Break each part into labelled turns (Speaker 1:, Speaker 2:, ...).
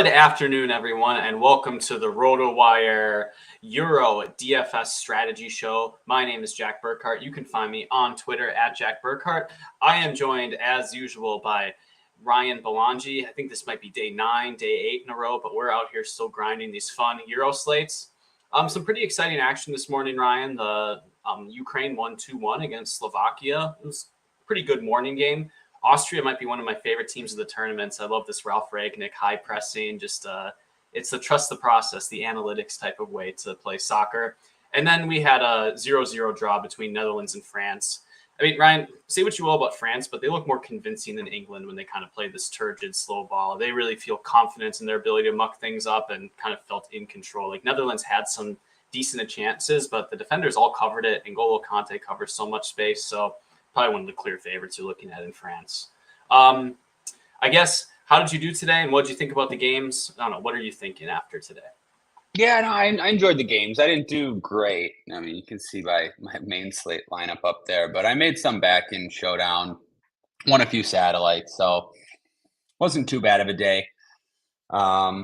Speaker 1: Good afternoon, everyone, and welcome to the RotoWire Euro DFS Strategy Show. My name is Jack Burkart. You can find me on Twitter at Jack Burkart. I am joined, as usual, by Ryan Belongia. I think this might be day 9, day 8 in a row, but we're out here still grinding these fun Euro slates. Some pretty exciting action this morning, Ryan. The Ukraine won 2-1 against Slovakia. It was a pretty good morning game. Austria might be one of my favorite teams of the tournaments. I love this Ralf Rangnick high pressing. Just it's the trust the process, the analytics type of way to play soccer. And then we had a 0-0 draw between Netherlands and France. I mean, Ryan, say what you will about France, but they look more convincing than England when they kind of play this turgid, slow ball. They really feel confident in their ability to muck things up and kind of felt in control. Like Netherlands had some decent chances, but the defenders all covered it. And N'Golo Kante covers so much space. So probably one of the clear favorites you're looking at in France. I guess, how did you do today, and what did you think about the games? I don't know. What are you thinking after today?
Speaker 2: Yeah, no, I enjoyed the games. I didn't do great. I mean, you can see by my main slate lineup up there, but I made some back in Showdown, won a few satellites, so wasn't too bad of a day. Yeah,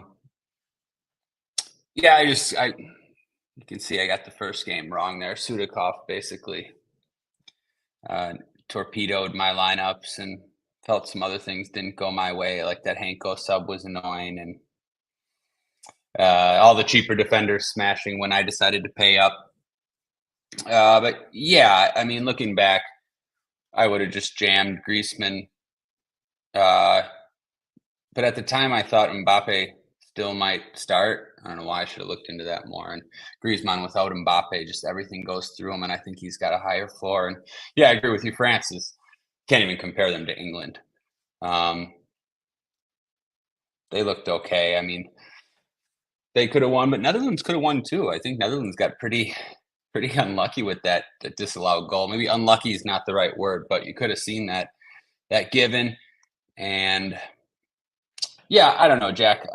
Speaker 2: you can see I got the first game wrong there. Sudakov basically torpedoed my lineups and felt some other things didn't go my way. Like that Hanko sub was annoying, and all the cheaper defenders smashing when I decided to pay up. But yeah, I mean, looking back, I would have just jammed Griezmann. But at the time, I thought Mbappe still might start. I don't know why I should have looked into that more. And Griezmann without Mbappe, just everything goes through him, and I think he's got a higher floor. And yeah, I agree with you. France can't even compare them to England. They looked okay. I mean, they could have won, but Netherlands could have won too. I think Netherlands got pretty unlucky with that disallowed goal. Maybe unlucky is not the right word, but you could have seen that given. And yeah, I don't know, Jack.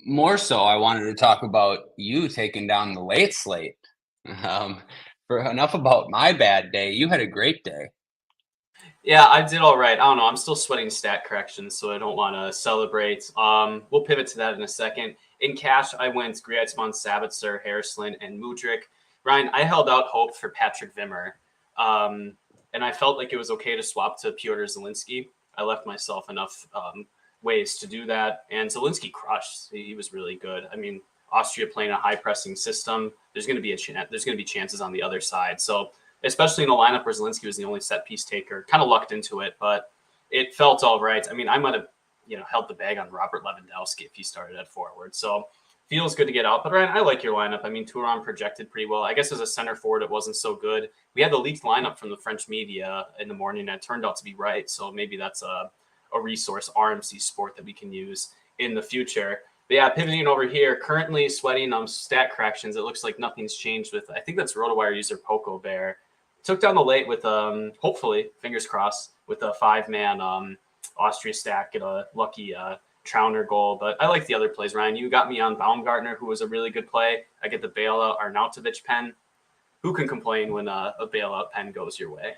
Speaker 2: More so, I wanted to talk about you taking down the late slate. For enough about my bad day, you had a great day.
Speaker 1: Yeah, I did all right. I don't know. I'm still sweating stat corrections, so I don't want to celebrate. We'll pivot to that in a second. In cash, I went Griezmann, Sabitzer, Harrisland, and Mudryk. Ryan, I held out hope for Patrick Wimmer, and I felt like it was okay to swap to Piotr Zielinski. I left myself enough ways to do that, and Zielinski crushed. He was really good. I mean, Austria playing a high pressing system. There's going to be chances on the other side. So especially in a lineup where Zielinski was the only set piece taker, kind of lucked into it, but it felt all right. I mean, I might have, held the bag on Robert Lewandowski if he started at forward. So feels good to get out. But Ryan, I like your lineup. I mean, Thuram projected pretty well. I guess as a center forward, it wasn't so good. We had the leaked lineup from the French media in the morning, and it turned out to be right. So maybe that's a resource, RMC Sport, that we can use in the future. But yeah, pivoting over here, currently sweating stat corrections. It looks like nothing's changed with, I think that's RotoWire user Poco Bear. Took down the late with, hopefully, fingers crossed, with a 5-man Austria stack, get a lucky Trauner goal. But I like the other plays, Ryan. You got me on Baumgartner, who was a really good play. I get the bailout Arnautovic pen. Who can complain when a bailout pen goes your way?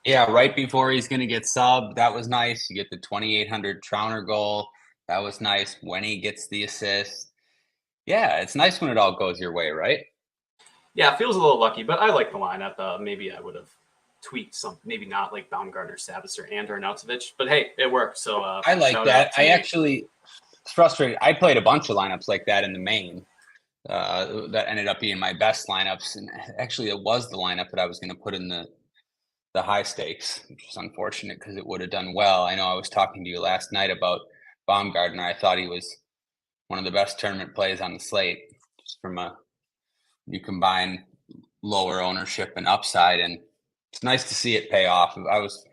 Speaker 2: Yeah, right before he's going to get subbed. That was nice. You get the 2,800 Trauner goal. That was nice when he gets the assist. Yeah, it's nice when it all goes your way, right?
Speaker 1: Yeah, it feels a little lucky, but I like the lineup. Maybe I would have tweaked some, maybe not like Baumgartner, Sabitzer, and Arnautovic, but hey, it worked. So
Speaker 2: I like that. It's frustrated. I played a bunch of lineups like that in the main. That ended up being my best lineups, and actually, it was the lineup that I was going to put in the high stakes, which is unfortunate because it would have done well. I know I was talking to you last night about Baumgartner. I thought he was one of the best tournament plays on the slate, just from you combine lower ownership and upside, and it's nice to see it pay off. I was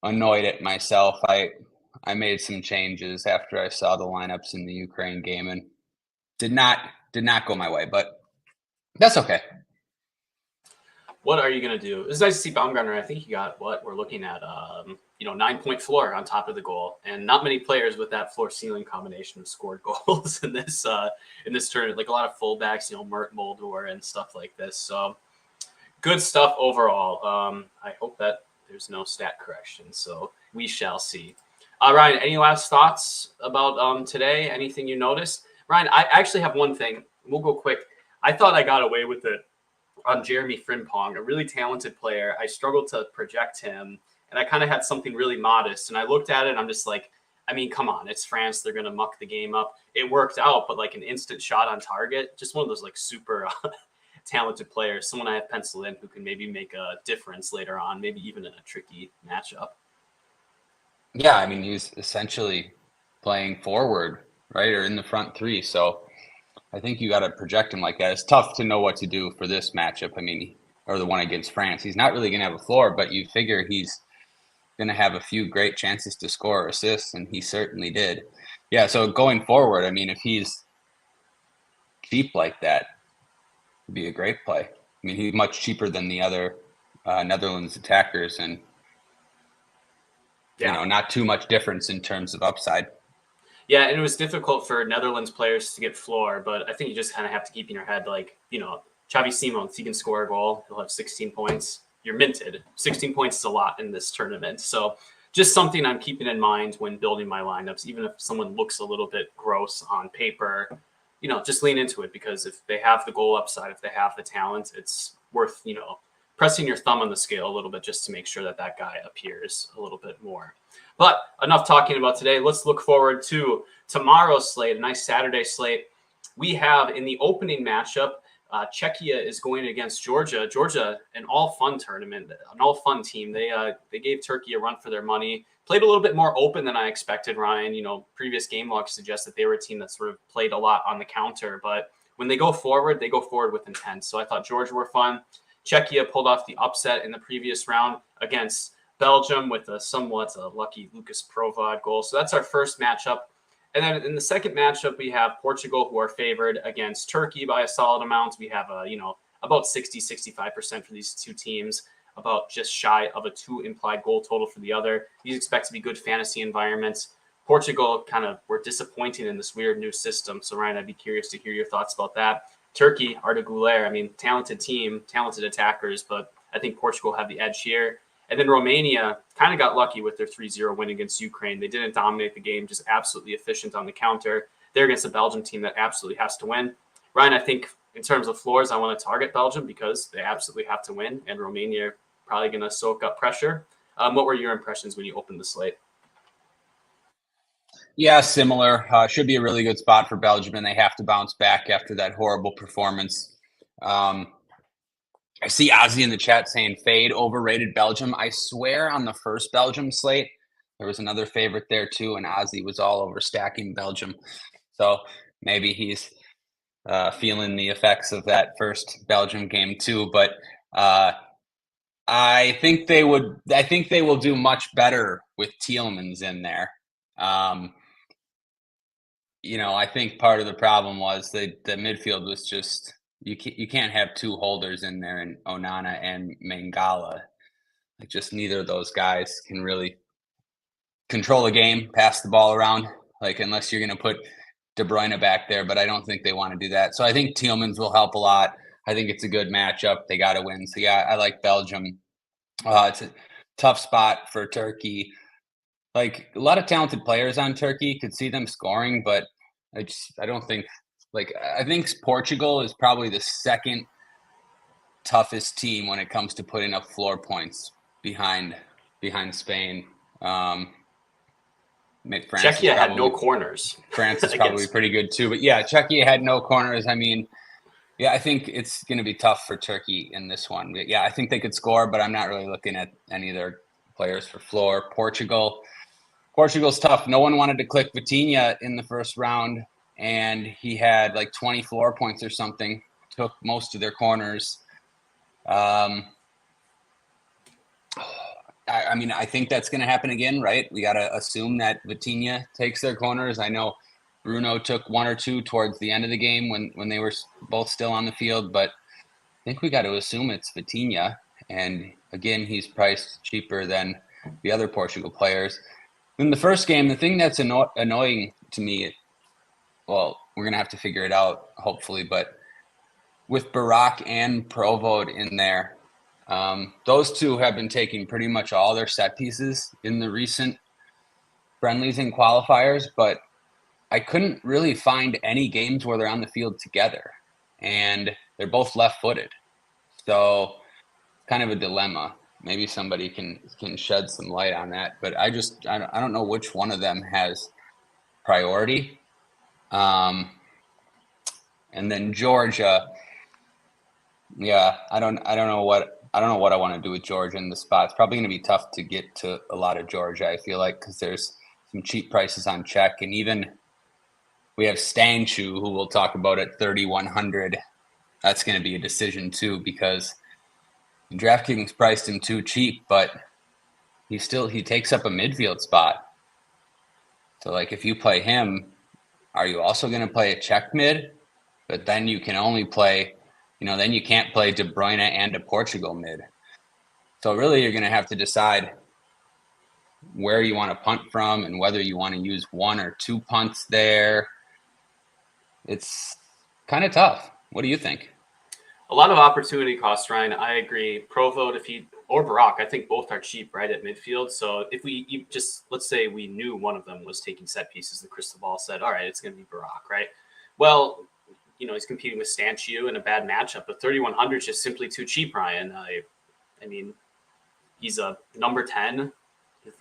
Speaker 2: annoyed at myself. I made some changes after I saw the lineups in the Ukraine game, and did not go my way, but that's okay.
Speaker 1: What are you going to do? It's nice to see Baumgartner. I think he got what we're looking at, 9-point floor on top of the goal, and not many players with that floor ceiling combination have scored goals in this tournament. Like a lot of fullbacks, Mert Mulder and stuff like this. So good stuff overall. I hope that there's no stat correction, so we shall see. Ryan, any last thoughts about today? Anything you noticed? Ryan, I actually have one thing. We'll go quick. I thought I got away with it on Jeremy Frimpong, a really talented player. I struggled to project him, and I kind of had something really modest. And I looked at it, and I'm just like, I mean, come on, it's France. They're going to muck the game up. It worked out, but like an instant shot on target, just one of those like super talented players, someone I have penciled in who can maybe make a difference later on, maybe even in a tricky matchup.
Speaker 2: Yeah, I mean, he's essentially playing forward, right, or in the front three. So I think you got to project him like that. It's tough to know what to do for this matchup. I mean, or the one against France. He's not really going to have a floor, but you figure he's going to have a few great chances to score or assists, and he certainly did. Yeah, so going forward, I mean, if he's cheap like that, it'd be a great play. I mean, he's much cheaper than the other Netherlands attackers, and not too much difference in terms of upside.
Speaker 1: Yeah, and it was difficult for Netherlands players to get floor, but I think you just kind of have to keep in your head, like, Xavi Simons, he can score a goal. He'll have 16 points. You're minted. 16 points is a lot in this tournament. So just something I'm keeping in mind when building my lineups, even if someone looks a little bit gross on paper, just lean into it, because if they have the goal upside, if they have the talent, it's worth, pressing your thumb on the scale a little bit just to make sure that that guy appears a little bit more. But enough talking about today. Let's look forward to tomorrow's slate, a nice Saturday slate. We have in the opening matchup, Czechia is going against Georgia. Georgia, an all-fun tournament, an all-fun team. They gave Turkey a run for their money. Played a little bit more open than I expected, Ryan. Previous game logs suggest that they were a team that sort of played a lot on the counter. But when they go forward with intent. So I thought Georgia were fun. Czechia pulled off the upset in the previous round against Belgium with a somewhat lucky Lucas Provad goal. So that's our first matchup. And then in the second matchup, we have Portugal, who are favored against Turkey by a solid amount. We have, about 60-65% for these two teams, about just shy of a 2 implied goal total for the other. These expect to be good fantasy environments. Portugal kind of were disappointing in this weird new system. So, Ryan, I'd be curious to hear your thoughts about that. Turkey, Arda Güler, I mean, talented team, talented attackers, but I think Portugal have the edge here. And then Romania kind of got lucky with their 3-0 win against Ukraine. They didn't dominate the game, just absolutely efficient on the counter. They're against a Belgium team that absolutely has to win. Ryan, I think in terms of floors, I want to target Belgium because they absolutely have to win, and Romania are probably going to soak up pressure. What were your impressions when you opened the slate?
Speaker 2: Yeah, similar. Should be a really good spot for Belgium, and they have to bounce back after that horrible performance. I see Ozzy in the chat saying fade, overrated Belgium. I swear on the first Belgium slate, there was another favorite there too, and Ozzy was all over stacking Belgium. So maybe he's feeling the effects of that first Belgium game too. But I think they will do much better with Tielemans in there. I think part of the problem was the midfield was just you can't have two holders in there, and Onana and Mangala. Like, just neither of those guys can really control a game, pass the ball around, like, unless you're going to put De Bruyne back there. But I don't think they want to do that. So I think Tielemans will help a lot. I think it's a good matchup. They got to win. So yeah, I like Belgium. It's a tough spot for Turkey. Like, a lot of talented players on Turkey, could see them scoring, but I don't think. Like, I think Portugal is probably the second toughest team when it comes to putting up floor points behind Spain. France
Speaker 1: Czechia had no corners.
Speaker 2: France is probably pretty good too. But yeah, Czechia had no corners. I mean, yeah, I think it's going to be tough for Turkey in this one. But yeah, I think they could score, but I'm not really looking at any of their players for floor. Portugal's tough. No one wanted to click Vitinha in the first round, and he had like 20 floor points or something, took most of their corners. I mean, I think that's going to happen again, right? We got to assume that Vitinha takes their corners. I know Bruno took one or two towards the end of the game when they were both still on the field, but I think we got to assume it's Vitinha. And again, he's priced cheaper than the other Portugal players. In the first game, the thing that's annoying to me, well, we're going to have to figure it out, hopefully, but with Barak and Provod in there, those two have been taking pretty much all their set pieces in the recent friendlies and qualifiers, but I couldn't really find any games where they're on the field together, and they're both left-footed. So kind of a dilemma. Maybe somebody can shed some light on that, but I don't know which one of them has priority. And then Georgia, yeah, I don't know what I want to do with Georgia in the spot. It's probably going to be tough to get to a lot of Georgia, I feel like, because there's some cheap prices on check, and even we have Stanchu, who we'll talk about at 3,100. That's going to be a decision too, because DraftKings priced him too cheap, but he takes up a midfield spot. So like if you play him, are you also going to play a check mid? But then you can only play, then you can't play De Bruyne and a Portugal mid. So really you're going to have to decide where you want to punt from and whether you want to use one or two punts there. It's kind of tough. What do you think?
Speaker 1: A lot of opportunity costs, Ryan. I agree. Provo, or Barak, I think both are cheap, right, at midfield. So if we just, let's say we knew one of them was taking set pieces, the crystal ball said, all right, it's going to be Barak, right? Well, he's competing with Stanchu in a bad matchup, but 3,100 is just simply too cheap, Ryan. I mean, he's a number 10.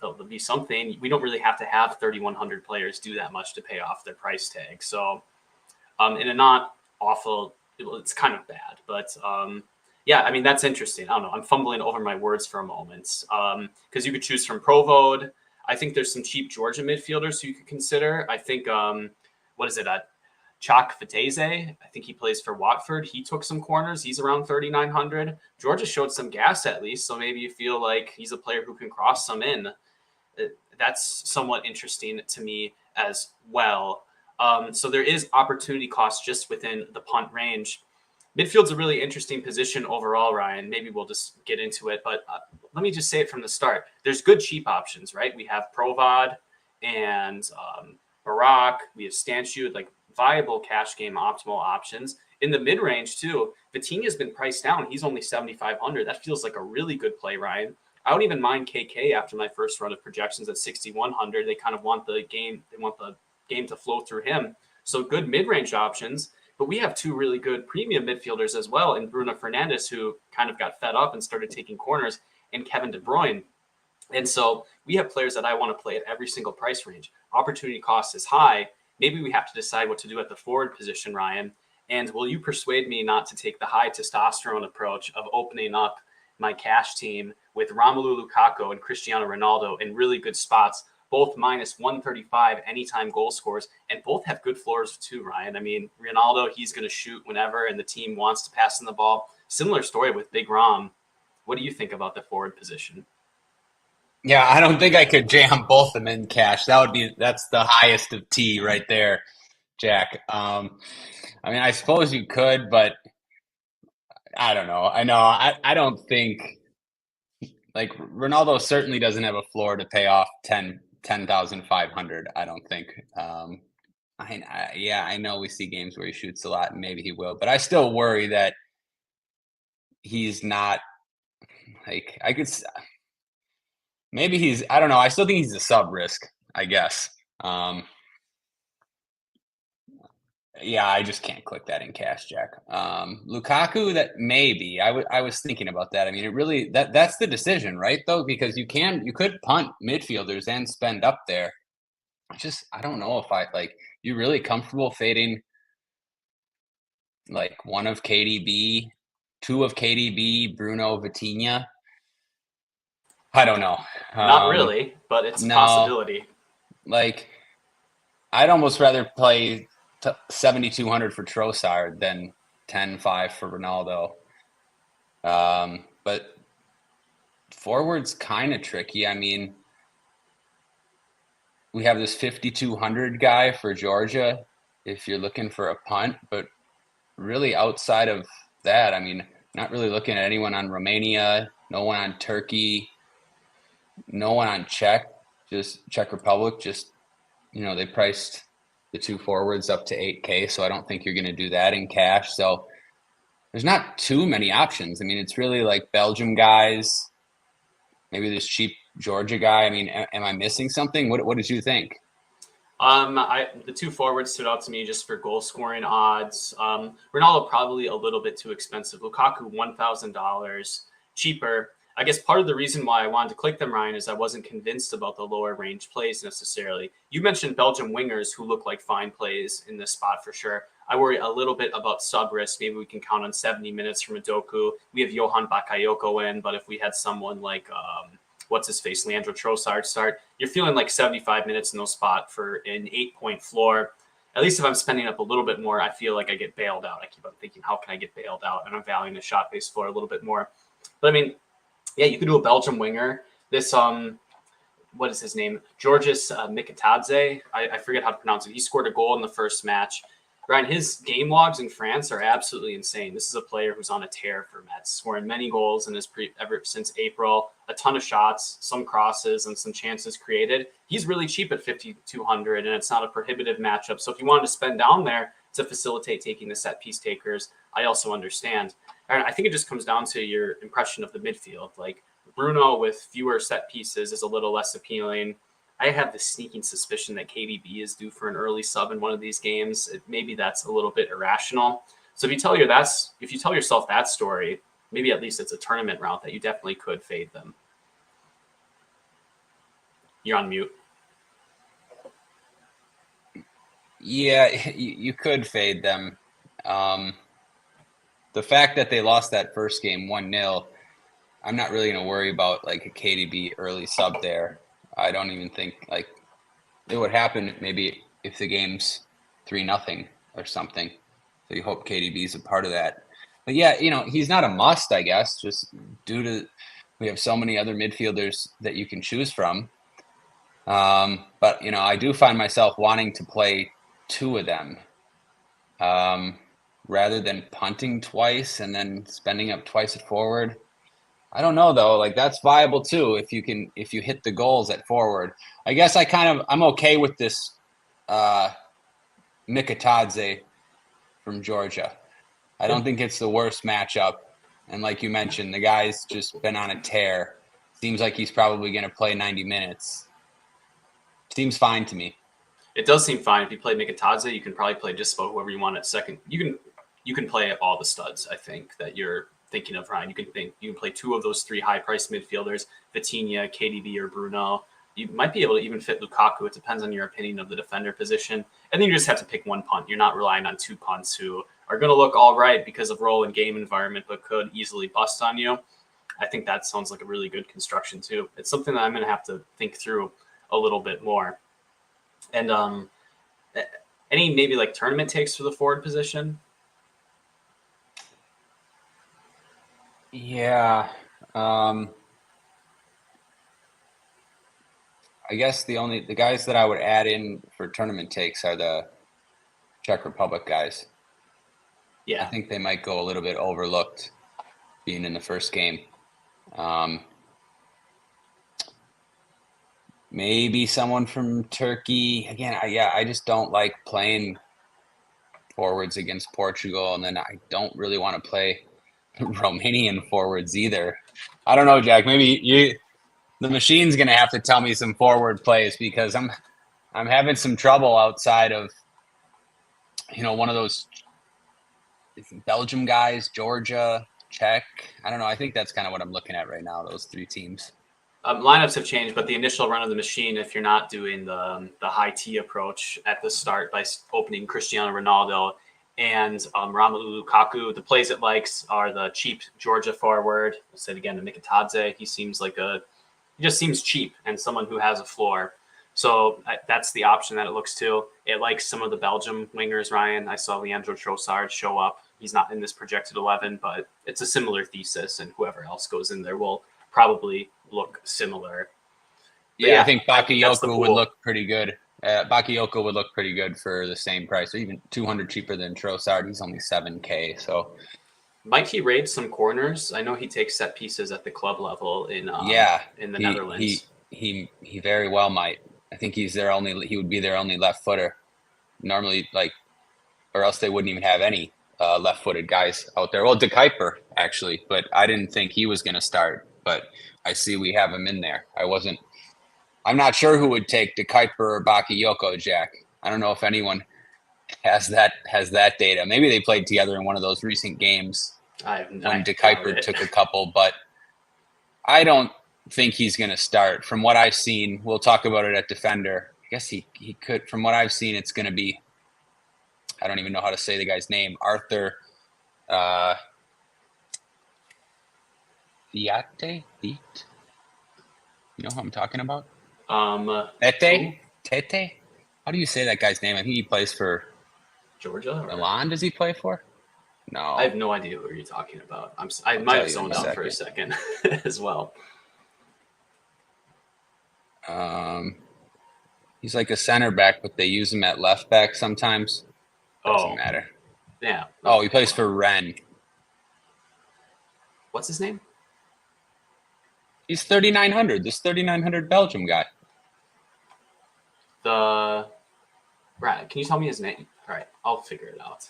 Speaker 1: There'll be something. We don't really have to have 3,100 players do that much to pay off their price tag. So in a not awful, it's kind of bad, but yeah, I mean, that's interesting. I don't know. I'm fumbling over my words for a moment because you could choose from Provode. I think there's some cheap Georgia midfielders who you could consider. I think, what is it? Chak Fateze. I think he plays for Watford. He took some corners. He's around 3,900. Georgia showed some gas at least, so maybe you feel like he's a player who can cross some in. That's somewhat interesting to me as well. So there is opportunity cost just within the punt range. Midfield's a really interesting position overall, Ryan. Maybe we'll just get into it, but let me just say it from the start. There's good cheap options, right? We have Provod and Barak. We have Stanchu, like viable cash game optimal options. In the mid-range, too, Vitinha's been priced down. He's only 7,500. That feels like a really good play, Ryan. I don't even mind KK after my first run of projections at 6,100. They kind of want the game. They want the game to flow through him. So good mid-range options. But we have two really good premium midfielders as well, in Bruno Fernandes, who kind of got fed up and started taking corners, and Kevin De Bruyne. And so we have players that I want to play at every single price range. Opportunity cost is high. Maybe we have to decide what to do at the forward position, Ryan. And will you persuade me not to take the high testosterone approach of opening up my cash team with Romelu Lukaku and Cristiano Ronaldo in really good spots, both minus 135 anytime goal scores, and both have good floors too, Ryan? I mean, Ronaldo, he's going to shoot whenever, and the team wants to pass in the ball. Similar story with Big Rom. What do you think about the forward position?
Speaker 2: Yeah, I don't think I could jam both of them in cash. That's the highest of T right there, Jack. I mean, I suppose you could, but I don't know. I don't think, like, Ronaldo certainly doesn't have a floor to pay off 10,500. I don't think. I know we see games where he shoots a lot, and maybe he will, but I still worry that he's not, like, maybe I don't know. I still think he's a sub risk, I guess. Yeah, I just can't click that in cash, Jack. Lukaku, that maybe I was thinking about that. I mean, it really that's the decision, right? Though, because you could punt midfielders and spend up there. I don't know if you really comfortable fading like one of KDB, two of KDB, Bruno, Vitinha. I don't know.
Speaker 1: Not really, but it's a possibility.
Speaker 2: Like, I'd almost rather play 7,200 for Trossard than 10,500 for Ronaldo. But forward's kind of tricky. I mean, we have this 5,200 guy for Georgia if you're looking for a punt, but really outside of that, I mean, not really looking at anyone on Romania, no one on Turkey, no one on Czech Republic. Just, they priced the two forwards up to 8K, so I don't think you're going to do that in cash. So there's not too many options. I mean, it's really like Belgium guys, maybe this cheap Georgia guy. I mean, am I missing something? What did you think?
Speaker 1: The two forwards stood out to me just for goal scoring odds. Ronaldo probably a little bit too expensive. Lukaku $1,000 cheaper. I guess part of the reason why I wanted to click them, Ryan, is I wasn't convinced about the lower range plays necessarily. You mentioned Belgium wingers who look like fine plays in this spot for sure. I worry a little bit about sub risk. Maybe we can count on 70 minutes from Udoku. We have Johan Bakayoko in, but if we had someone like what's his face, Leandro Trossard start, you're feeling like 75 minutes in those spot for an 8-point floor. At least if I'm spending up a little bit more, I feel like I get bailed out. I keep on thinking, how can I get bailed out? And I'm valuing the shot based floor a little bit more. But I mean, yeah, you could do a Belgium winger. This what is his name? Georges Mikatadze. I forget how to pronounce it. He scored a goal in the first match. Ryan, his game logs in France are absolutely insane. This is a player who's on a tear for Metz, scoring many goals in his ever since April. A ton of shots, some crosses, and some chances created. He's really cheap at 5,200, and it's not a prohibitive matchup. So if you wanted to spend down there to facilitate taking the set piece takers, I also understand. And I think it just comes down to your impression of the midfield. Like Bruno with fewer set pieces is a little less appealing. I have the sneaking suspicion that KDB is due for an early sub in one of these games. Maybe that's a little bit irrational. So if you tell yourself that story, maybe at least it's a tournament route that you definitely could fade them. You're on mute.
Speaker 2: Yeah, you could fade them. The fact that they lost that first game 1-0, I'm not really going to worry about like a KDB early sub there. I don't even think like it would happen maybe if the game's 3-0 or something. So you hope KDB is a part of that. But yeah, he's not a must, I guess, just due to we have so many other midfielders that you can choose from. But I do find myself wanting to play two of them rather than punting twice and then spending up twice at forward. I don't know though. Like that's viable too if you hit the goals at forward. I guess I'm okay with this Mikatadze from Georgia. I don't think it's the worst matchup. And like you mentioned, the guy's just been on a tear. Seems like he's probably going to play 90 minutes. Seems fine to me.
Speaker 1: It does seem fine. If you play Mikatadze, you can probably play just about whoever you want at second. You can play all the studs, I think, that you're thinking of, Ryan. You can play two of those three high-priced midfielders, Vitinha, KDB, or Bruno. You might be able to even fit Lukaku. It depends on your opinion of the defender position. And then you just have to pick one punt. You're not relying on two punts who are going to look all right because of role and game environment, but could easily bust on you. I think that sounds like a really good construction too. It's something that I'm going to have to think through a little bit more. And any maybe like tournament takes for the forward position?
Speaker 2: Yeah. I guess the guys that I would add in for tournament takes are the Czech Republic guys.
Speaker 1: Yeah.
Speaker 2: I think they might go a little bit overlooked being in the first game. Maybe someone from Turkey. Again, I just don't like playing forwards against Portugal, and then I don't really want to play Romanian forwards either. I don't know, Jack. Maybe the machine's going to have to tell me some forward plays because I'm having some trouble outside of one of those Belgium guys, Georgia, Czech. I don't know. I think that's kind of what I'm looking at right now. Those three teams.
Speaker 1: Lineups have changed, but the initial run of the machine, if you're not doing the high T approach at the start by opening Cristiano Ronaldo and Romelu Lukaku, the plays it likes are the cheap Georgia forward. I said again, the Mikatadze. He just seems cheap and someone who has a floor. So that's the option that it looks to. It likes some of the Belgium wingers, Ryan. I saw Leandro Trossard show up. He's not in this projected 11, but it's a similar thesis, and whoever else goes in there will probably look similar.
Speaker 2: Yeah, I think Bakayoko would look pretty good. Bakayoko would look pretty good for the same price, or even 200 cheaper than Trossard. He's only $7K. So
Speaker 1: might he raid some corners? I know he takes set pieces at the club level in the Netherlands.
Speaker 2: He very well might. I think he would be their only left footer. Normally, or else they wouldn't even have any left footed guys out there. Well, De Kuiper actually, but I didn't think he was going to start. but I see we have him in there. I'm not sure who would take De Kuiper or Bakayoko, Jack. I don't know if anyone has that data. Maybe they played together in one of those recent games when De Kuiper took a couple, but I don't think he's going to start. From what I've seen, we'll talk about it at defender. I guess he could. From what I've seen, it's going to be, I don't even know how to say the guy's name, Arthur Theate? You know who I'm talking about? Tete? How do you say that guy's name? I think he plays for
Speaker 1: Georgia.
Speaker 2: Milan. Does he play for? No,
Speaker 1: I have no idea who you're talking about. I might have zoned out for a second as well.
Speaker 2: He's like a center back, but they use him at left back sometimes. Doesn't matter.
Speaker 1: Yeah.
Speaker 2: Oh, he plays for Rennes.
Speaker 1: What's his name?
Speaker 2: He's 3,900. This 3,900 Belgium guy.
Speaker 1: Brad, can you tell me his name? All right, I'll figure it out.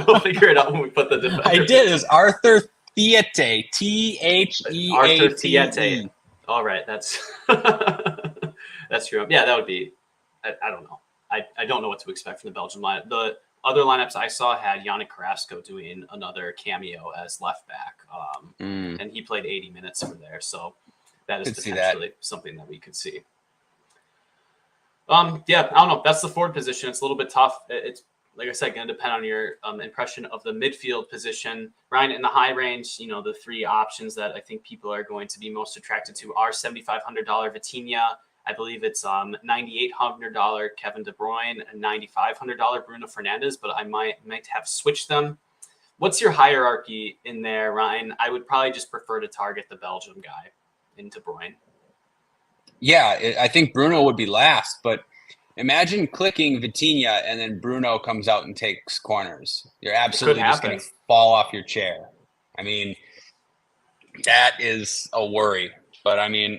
Speaker 1: We'll figure it out when we put the defender.
Speaker 2: I did. It was Arthur Theate. Theate.
Speaker 1: Arthur Theate. All right, that's that's true. Yeah, that would be. I don't know. I don't know what to expect from the Belgian lineup. The other lineups I saw had Yannick Carrasco doing another cameo as left back, and he played 80 minutes for there. So that is potentially something that we could see. Yeah, I don't know. That's the forward position. It's a little bit tough. It's, like I said, going to depend on your impression of the midfield position. Ryan, in the high range, the three options that I think people are going to be most attracted to are $7,500 Vitinha. I believe it's $9,800 Kevin De Bruyne and $9,500 Bruno Fernandes, but I might have switched them. What's your hierarchy in there, Ryan? I would probably just prefer to target the Belgium guy in De Bruyne.
Speaker 2: Yeah, I think Bruno would be last, but imagine clicking Vitinha and then Bruno comes out and takes corners. You're absolutely just going to fall off your chair. I mean, that is a worry. But, I mean,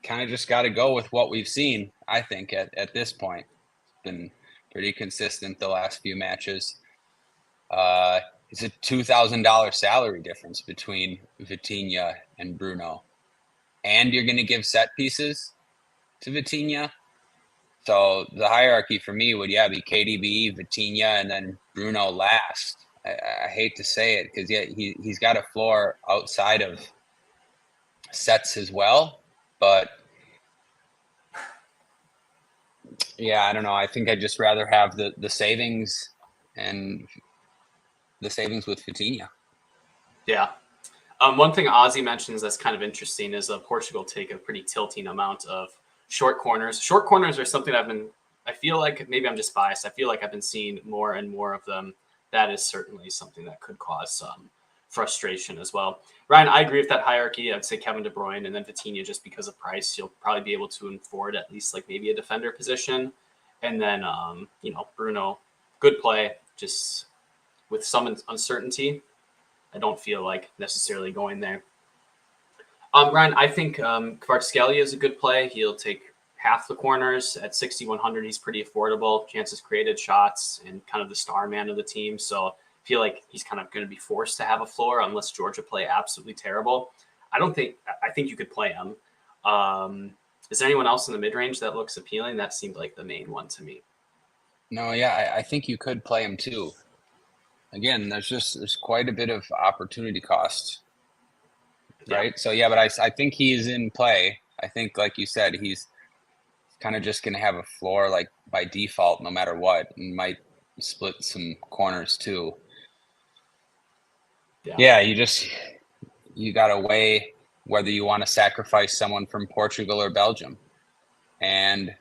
Speaker 2: kind of just got to go with what we've seen, I think, at this point. It's been pretty consistent the last few matches. It's a $2,000 salary difference between Vitinha and Bruno. And you're going to give set pieces to Vitinha. So the hierarchy for me would, be KDB, Vitinha, and then Bruno last. I hate to say it because, he's got a floor outside of sets as well. But, I don't know. I think I'd just rather have the savings and the savings with Vitinha.
Speaker 1: Yeah. One thing Ozzy mentions that's kind of interesting is Portugal take a pretty tilting amount of short corners. Short corners are something I feel like maybe I'm just biased. I feel like I've been seeing more and more of them. That is certainly something that could cause some frustration as well. Ryan, I agree with that hierarchy. I'd say Kevin De Bruyne and then Vitinha just because of price. You'll probably be able to afford at least like maybe a defender position. And then, Bruno, good play, just with some uncertainty. I don't feel like necessarily going there. Ryan, I think Kvaratskhelia is a good play. He'll take half the corners at 6,100. He's pretty affordable. Chances created, shots, and kind of the star man of the team. So I feel like he's kind of going to be forced to have a floor unless Georgia play absolutely terrible. I think you could play him. Is there anyone else in the mid-range that looks appealing? That seemed like the main one to me.
Speaker 2: No, I think you could play him too. Again, there's quite a bit of opportunity cost, right? So, but I think he is in play. I think, like you said, he's kind of just going to have a floor like by default, no matter what, and might split some corners too. Yeah, you got to weigh whether you want to sacrifice someone from Portugal or Belgium. And,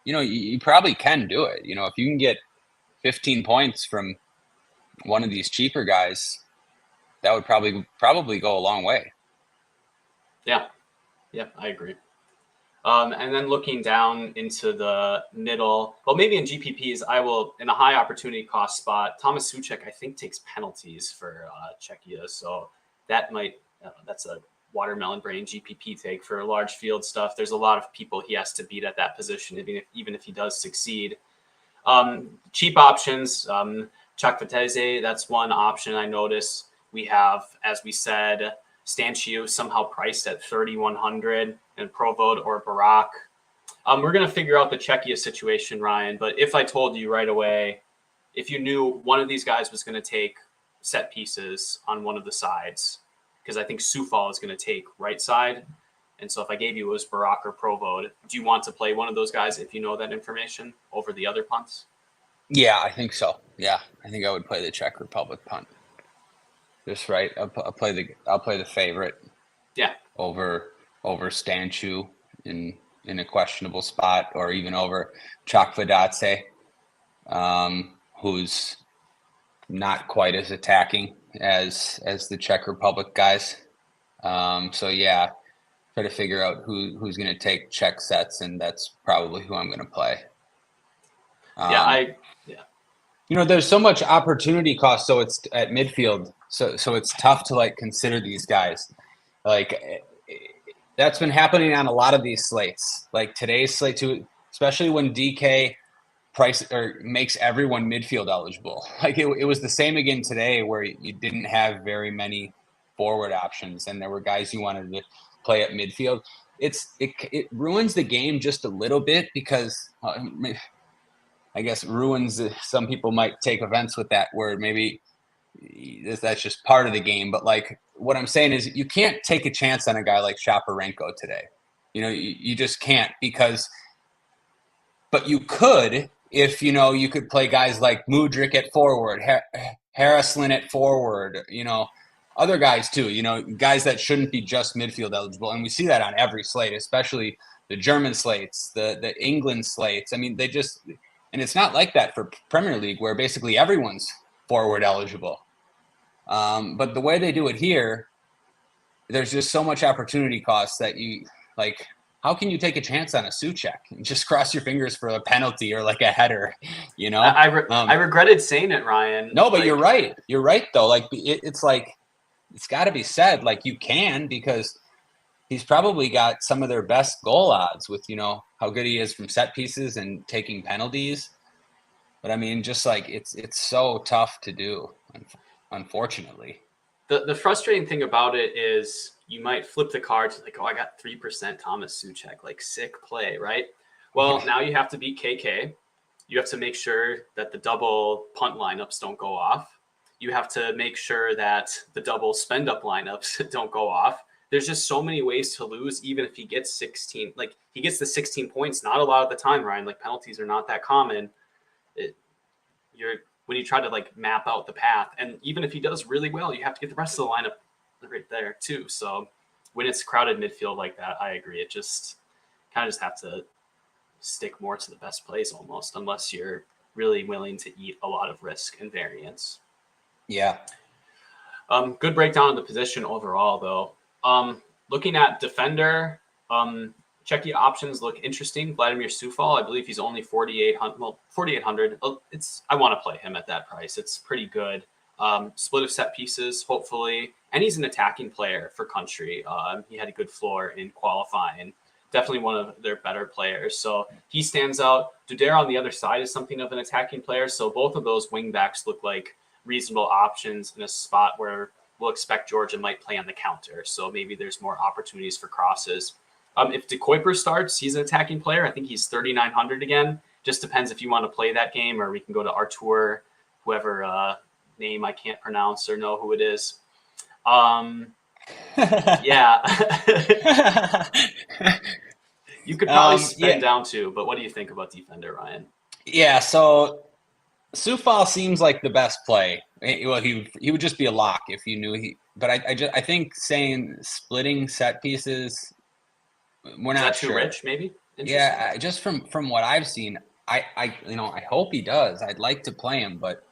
Speaker 2: you probably can do it. If you can get 15 points from one of these cheaper guys, that would probably go a long way. Yeah,
Speaker 1: I agree. And then looking down into the middle, well, maybe in GPPs, I will, in a high opportunity cost spot, Thomas Suchek, I think, takes penalties for Czechia. So that's a watermelon brain GPP take for large field stuff. There's a lot of people he has to beat at that position, even if he does succeed. Cheap options, Chuck Vitesse, that's one option I notice. We have, as we said, Stanchiu somehow priced at 3,100, and Provod or Barak. We're going to figure out the Czechia situation, Ryan. But if I told you right away, if you knew one of these guys was going to take set pieces on one of the sides, because I think Sufal is going to take right side. And so if I gave you it was Barak or Provod, do you want to play one of those guys if you know that information over the other punts?
Speaker 2: Yeah, I think so. Yeah, I think I would play the Czech Republic punt. Just right. I'll play the favorite.
Speaker 1: Yeah.
Speaker 2: Over Stanchu in a questionable spot, or even over Chakvadace, who's not quite as attacking as the Czech Republic guys. So yeah, try to figure out who's going to take Czech sets, and that's probably who I'm going to play. There's so much opportunity cost, so it's at midfield, so it's tough to like consider these guys. Like that's been happening on a lot of these slates. Like today's slate too, especially when DK makes everyone midfield eligible. Like it was the same again today, where you didn't have very many forward options, and there were guys you wanted to play at midfield. It ruins the game just a little bit, because I guess ruins. Some people might take offense with that word. Maybe that's just part of the game. But like what I'm saying is, you can't take a chance on a guy like Shaparenko today. You just can't, but you could if you could play guys like Mudryk at forward, Haraslin at forward. Other guys too. Guys that shouldn't be just midfield eligible, and we see that on every slate, especially the German slates, the England slates. I mean, and it's not like that for Premier League, where basically everyone's forward eligible. But the way they do it here, there's just so much opportunity cost that how can you take a chance on a Souček and just cross your fingers for a penalty or like a header?
Speaker 1: I regretted saying it, Ryan.
Speaker 2: No, but you're right. You're right though. Like it's got to be said. Like you can, because he's probably got some of their best goal odds with, how good he is from set pieces and taking penalties. But I mean, just like it's so tough to do, unfortunately.
Speaker 1: The frustrating thing about it is you might flip the cards like, I got 3% Thomas Souček, like sick play, right? Well, now you have to beat KK. You have to make sure that the double punt lineups don't go off. You have to make sure that the double spend up lineups don't go off. There's just so many ways to lose, even if he gets 16. Like he gets the 16 points, not a lot of the time, Ryan. Like penalties are not that common. When you try to like map out the path, and even if he does really well, you have to get the rest of the lineup right there too. So when it's crowded midfield like that, I agree. It just kind of just have to stick more to the best plays almost, unless you're really willing to eat a lot of risk and variance.
Speaker 2: Yeah.
Speaker 1: Good breakdown of the position overall, though. Looking at defender, Czechia options look interesting. Vladimir Sufal, I believe he's only 4,800. Well, 4,800. I want to play him at that price. It's pretty good. Split of set pieces, hopefully, and he's an attacking player for country. He had a good floor in qualifying. Definitely one of their better players. So he stands out. Dudera on the other side is something of an attacking player. So both of those wing backs look like reasonable options in a spot where we'll expect Georgia might play on the counter. So maybe there's more opportunities for crosses. If De Kuiper starts, he's an attacking player. I think he's 3,900 again. Just depends if you want to play that game, or we can go to Artur, whoever name I can't pronounce or know who it is. Yeah. You could probably spin down too, but what do you think about defender, Ryan?
Speaker 2: Yeah, so Sufal seems like the best play. Well, he would just be a lock if you knew he. But I think saying splitting set pieces, we're not
Speaker 1: too rich, maybe.
Speaker 2: Yeah, just from what I've seen, I hope he does. I'd like to play him, but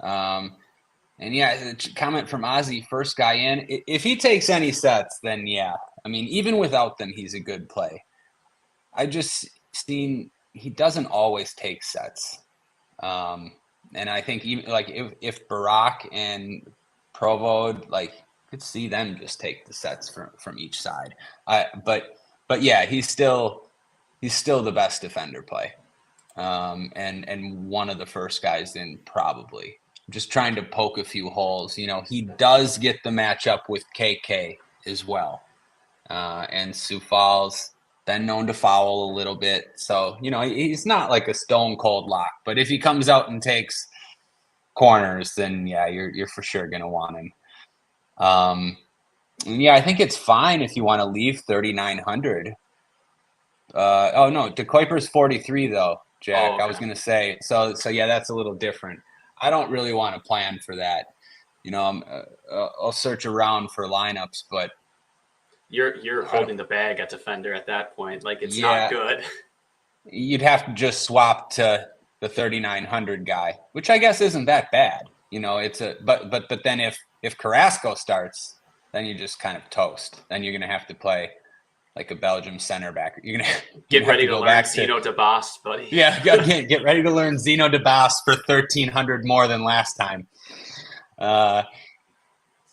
Speaker 2: and yeah, comment from Ozzy, first guy in. If he takes any sets, then yeah. I mean, even without them, he's a good play. I just seen he doesn't always take sets. And I think even like if Barak and Provod, like could see them just take the sets from each side. But yeah, he's still the best defender play. And one of the first guys in probably. just trying to poke a few holes. He does get the matchup with KK as well. And Soufal's been known to foul a little bit. So, he's not like a stone cold lock. But if he comes out and takes corners, then, yeah, you're for sure going to want him. I think it's fine if you want to leave 3,900. Oh, no, De Kuiper's 43, though, Jack.
Speaker 1: Oh, okay.
Speaker 2: I was going to say. So, yeah, that's a little different. I don't really want to plan for that. I'll search around for lineups, but
Speaker 1: you're holding the bag at defender at that point. Like, it's
Speaker 2: Yeah.
Speaker 1: not good.
Speaker 2: You'd have to just swap to the 3,900 guy, which I guess isn't that bad. But then if Carrasco starts, then you just kind of toast. Then you're going to have to play like a Belgium center back. You're going to
Speaker 1: get ready to learn Zeno de Bast, buddy.
Speaker 2: Yeah, get ready to learn Zeno de Bast for 1,300 more than last time.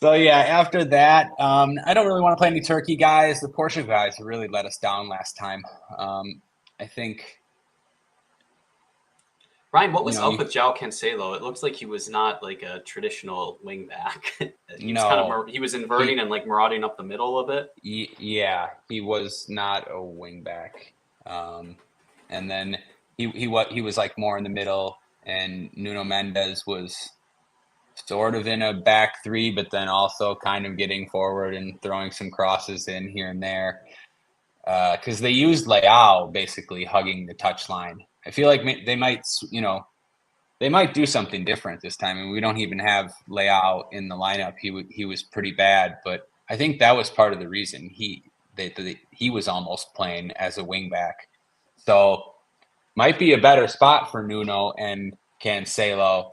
Speaker 2: So, yeah, after that, I don't really want to play any Turkey guys. The Portugal guys really let us down last time. I think.
Speaker 1: Ryan, what was up with João Cancelo? It looks like he was not like a traditional wing back. He was inverting and like marauding up the middle a bit.
Speaker 2: Yeah, he was not a wing back. And then he was like more in the middle, and Nuno Mendes was sort of in a back three, but then also kind of getting forward and throwing some crosses in here and there. Because they used Leao basically hugging the touchline. I feel like they might do something different this time. And we don't even have Leao in the lineup. He was pretty bad, but I think that was part of the reason he was almost playing as a wing back. So might be a better spot for Nuno and Cancelo.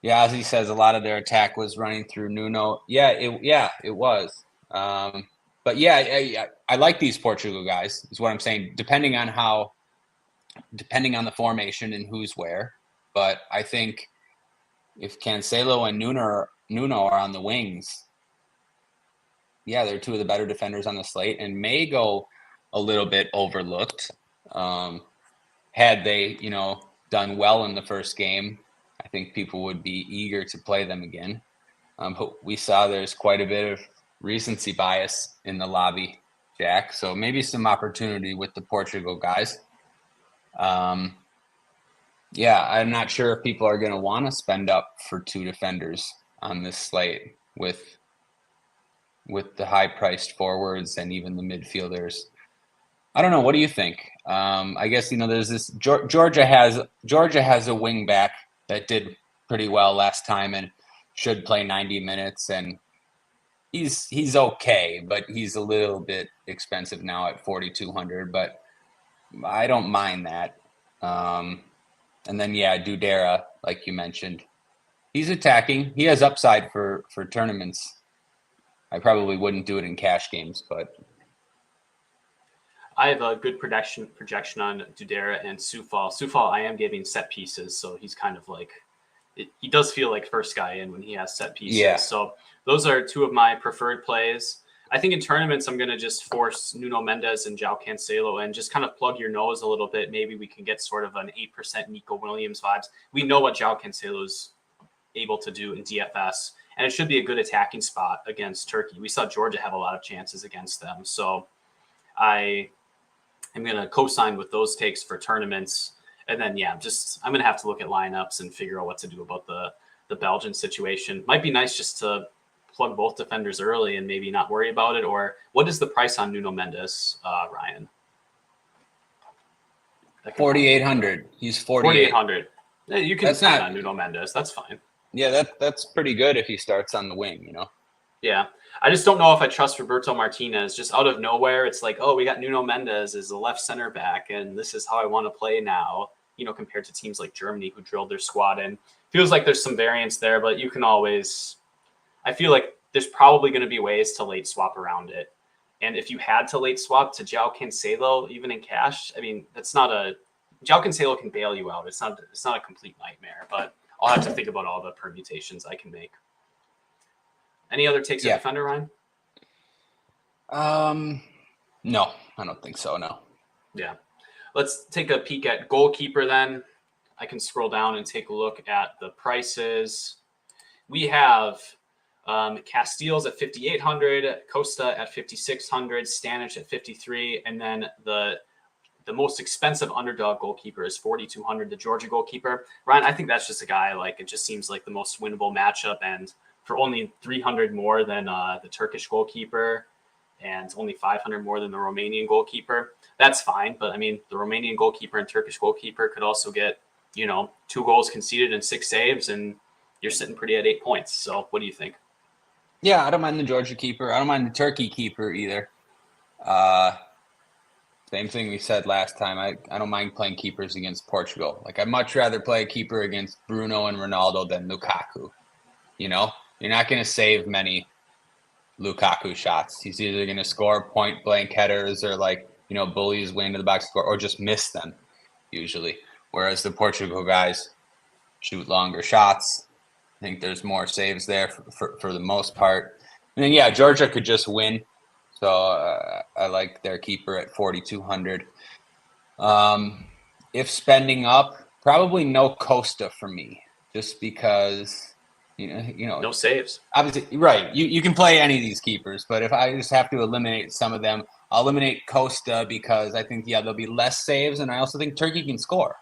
Speaker 2: Yeah, as he says, a lot of their attack was running through Nuno. Yeah, it was. But yeah, I like these Portugal guys, is what I'm saying, depending on the formation and who's where. But I think if Cancelo and Nuno are on the wings, yeah, they're two of the better defenders on the slate and may go a little bit overlooked. Had they, done well in the first game, I think people would be eager to play them again. But we saw there's quite a bit of recency bias in the lobby, Jack. So maybe some opportunity with the Portugal guys. Yeah, I'm not sure if people are going to want to spend up for two defenders on this slate with the high-priced forwards and even the midfielders. I don't know. What do you think? I guess there's this Georgia has a wing back that did pretty well last time and should play 90 minutes, and he's okay, but he's a little bit expensive now at 4,200. But I don't mind that. And then Dudera, like you mentioned, he's attacking. He has upside for tournaments. I probably wouldn't do it in cash games, but.
Speaker 1: I have a good projection on Dudera and Soufal. Soufal, I am giving set pieces, so he's kind of like he does feel like first guy in when he has set pieces.
Speaker 2: Yeah.
Speaker 1: So those are two of my preferred plays. I think in tournaments, I'm going to just force Nuno Mendes and João Cancelo and just kind of plug your nose a little bit. Maybe we can get sort of an 8% Nico Williams vibes. We know what João Cancelo is able to do in DFS, and it should be a good attacking spot against Turkey. We saw Georgia have a lot of chances against them. So I'm going to co-sign with those takes for tournaments. And then, I'm going to have to look at lineups and figure out what to do about the Belgian situation. Might be nice just to plug both defenders early and maybe not worry about it. Or what is the price on Nuno Mendes, Ryan?
Speaker 2: 4,800. He's
Speaker 1: 4,800. You can sign on Nuno Mendes. That's fine.
Speaker 2: Yeah, that's pretty good if he starts on the wing,
Speaker 1: Yeah. I just don't know if I trust Roberto Martinez. Just out of nowhere, it's like, oh, we got Nuno Mendes as the left center back, and this is how I want to play now, compared to teams like Germany who drilled their squad in. Feels like there's some variance there, but you can always – I feel like there's probably going to be ways to late swap around it. And if you had to late swap to João Cancelo, even in cash, I mean, that's not a – João Cancelo can bail you out. It's not a complete nightmare, but I'll have to think about all the permutations I can make. Any other takes at defender, Ryan?
Speaker 2: No, I don't think so, no.
Speaker 1: Yeah. Let's take a peek at goalkeeper then. I can scroll down and take a look at the prices. We have Castiles at 5,800, Costa at 5,600, Stanic at 53, and then the most expensive underdog goalkeeper is 4,200, the Georgia goalkeeper. Ryan, I think that's just a guy, like, it just seems like the most winnable matchup. And for only 300 more than the Turkish goalkeeper and only 500 more than the Romanian goalkeeper, that's fine. But I mean, the Romanian goalkeeper and Turkish goalkeeper could also get, 2 goals conceded and 6 saves, and you're sitting pretty at 8 points. So what do you think?
Speaker 2: Yeah, I don't mind the Georgia keeper. I don't mind the Turkey keeper either. Same thing we said last time. I don't mind playing keepers against Portugal. Like, I'd much rather play a keeper against Bruno and Ronaldo than Lukaku. You're not going to save many Lukaku shots. He's either going to score point blank headers or bully his way into the box score, or just miss them usually. Whereas the Portugal guys shoot longer shots. I think there's more saves there for the most part. And then, yeah, Georgia could just win. So I like their keeper at 4,200. If spending up, probably no Costa for me, just because
Speaker 1: no saves.
Speaker 2: Obviously, right. You can play any of these keepers, but if I just have to eliminate some of them, I'll eliminate Costa because I think there'll be less saves, and I also think Turkey can score.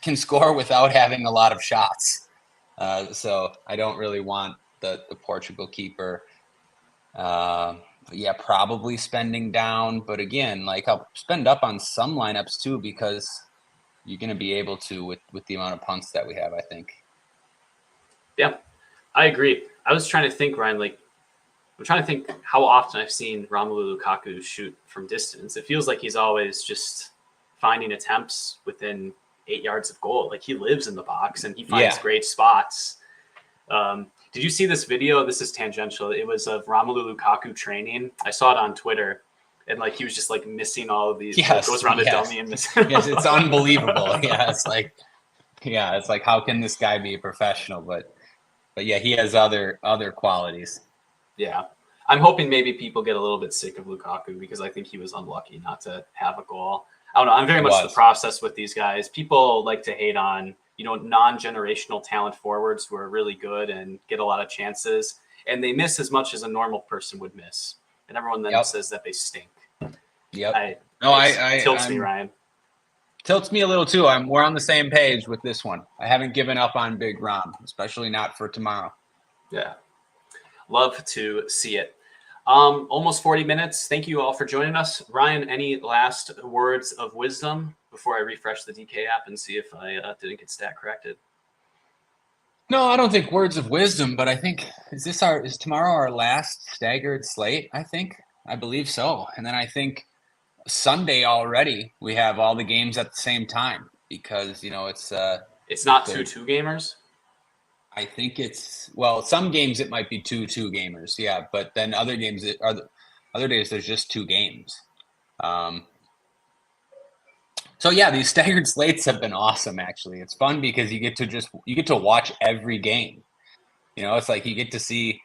Speaker 2: Can score without having a lot of shots. So I don't really want the Portugal keeper. Yeah, probably spending down, but again, I'll spend up on some lineups too, because you're going to be able to with the amount of punts that we have, I think.
Speaker 1: Yeah, I agree. I was trying to think, Ryan, I'm trying to think how often I've seen Romelu Lukaku shoot from distance. It feels like he's always just finding attempts within 8 yards of goal. Like, he lives in the box and he finds great spots. Did you see this video? This is tangential. It was of Romelu Lukaku training. I saw it on Twitter, and he was just missing all of these.
Speaker 2: Yes,
Speaker 1: goes around a dummy and missing.
Speaker 2: Yes, it's unbelievable. It's like how can this guy be a professional? But yeah, he has other qualities.
Speaker 1: Yeah, I'm hoping maybe people get a little bit sick of Lukaku, because I think he was unlucky not to have a goal. I don't know. I'm very much the process with these guys. People like to hate on non-generational talent forwards who are really good and get a lot of chances, and they miss as much as a normal person would miss. And everyone then says that they stink.
Speaker 2: Yep.
Speaker 1: It tilts me, Ryan.
Speaker 2: Tilts me a little too. We're on the same page with this one. I haven't given up on Big Rom, especially not for tomorrow.
Speaker 1: Yeah. Love to see it. Almost 40 minutes. Thank you all for joining us. Ryan, any last words of wisdom before I refresh the DK app and see if I didn't get stat corrected?
Speaker 2: No, I don't think words of wisdom, but I think is tomorrow our last staggered slate? I believe so. And then I think Sunday already we have all the games at the same time, because
Speaker 1: it's not 2 gamers.
Speaker 2: I think some games it might be 2 gamers, yeah, but then other games other days there's just 2 games. So yeah, these staggered slates have been awesome. Actually, it's fun because you get to watch every game. It's like you get to see,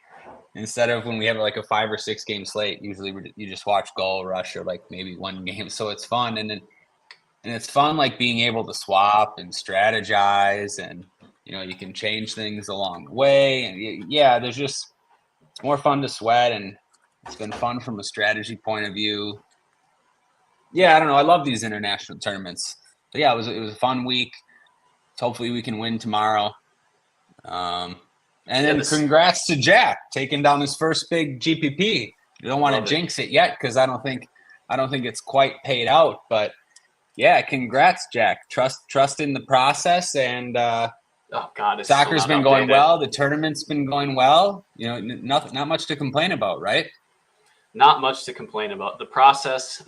Speaker 2: instead of when we have a 5 or 6 game slate, usually you just watch goal rush or maybe 1 game. So it's fun, and it's fun being able to swap and strategize, and you can change things along the way. And yeah, it's more fun to sweat, and it's been fun from a strategy point of view. Yeah, I don't know. I love these international tournaments. But yeah, it was a fun week. So hopefully we can win tomorrow. And then congrats to Jack taking down his first big GPP. You don't want to jinx it yet, because I don't think it's quite paid out. But yeah, congrats, Jack. Trust in the process, and
Speaker 1: oh God,
Speaker 2: soccer's been going well. The tournament's been going well. Not much to complain about, right?
Speaker 1: Not much to complain about. The process.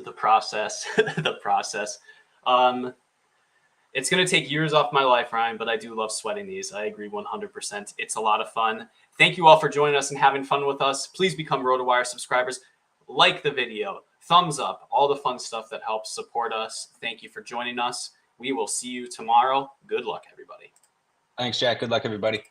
Speaker 1: It's going to take years off my life, Ryan, but I do love sweating these. I agree 100%. It's a lot of fun. Thank you all for joining us and having fun with us. Please become RotoWire subscribers. Like the video, thumbs up, all the fun stuff that helps support us. Thank you for joining us. We will see you tomorrow. Good luck, everybody.
Speaker 2: Thanks, Jack. Good luck, everybody.